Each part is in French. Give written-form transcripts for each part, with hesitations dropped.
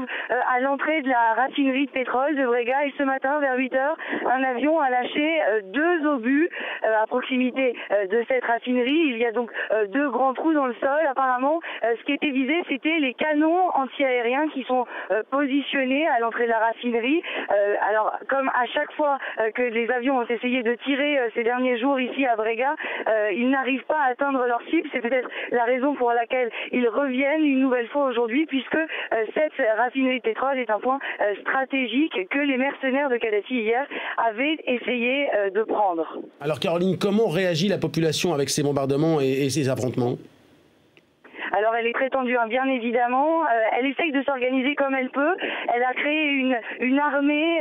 trouve à l'entrée de la raffinerie de pétrole de Brega et ce matin vers 8 h, un avion a lâché 2 obus à proximité de cette raffinerie. Il y a donc 2 grands trous dans le sol. Apparemment, ce qui était visé, c'était les canons anti-aériens qui sont positionnés à l'entrée de la raffinerie. Alors, comme à chaque fois que les avions ont essayé de tirer ces derniers jours ici à Brega, ils n'arrivent pas à atteindre leur cible. C'est peut-être la raison pour laquelle ils reviennent une nouvelle fois aujourd'hui, puisque cette raffinerie de pétrole est un point stratégique que les mercenaires de Kadhafi hier avaient essayé de prendre. Alors Caroline, comment réagit la population avec ces bombardements et ces affrontements ? Alors elle est très tendue, hein, bien évidemment. Elle essaye de s'organiser comme elle peut. Elle a créé une armée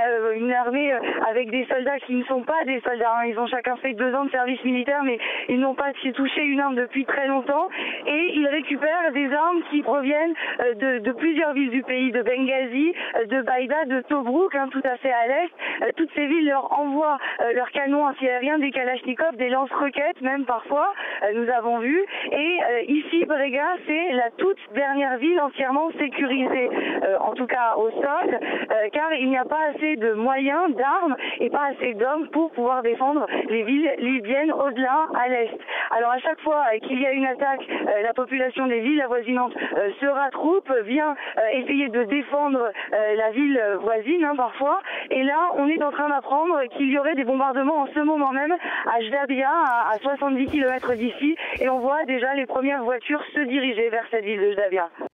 avec des soldats qui ne sont pas des soldats. Hein. Ils ont chacun fait 2 ans de service militaire, mais ils n'ont pas touché une arme depuis très longtemps. Et ils récupèrent des armes qui proviennent de plusieurs villes du pays, de Benghazi, de Baïda, de Tobrouk, hein, tout à fait à l'est. Toutes ces villes leur envoient leurs canons anti-aériens, des kalachnikovs, des lance-roquettes même parfois, nous avons vu. Et ici, Brega, c'est la toute dernière ville entièrement sécurisée, en tout cas au sol, car il n'y a pas assez de moyens, d'armes et pas assez d'hommes pour pouvoir défendre les villes libyennes au-delà, à l'est. Alors à chaque fois qu'il y a une attaque, la population des villes avoisinantes se rattroupe, vient essayer de défendre la ville voisine, hein, parfois. Et là, on est en train d'apprendre qu'il y aurait des bombardements en ce moment même à Jderbia, à 70 km d'ici, et on voit déjà les premières voitures se diriger vers cette ville de Jderbia.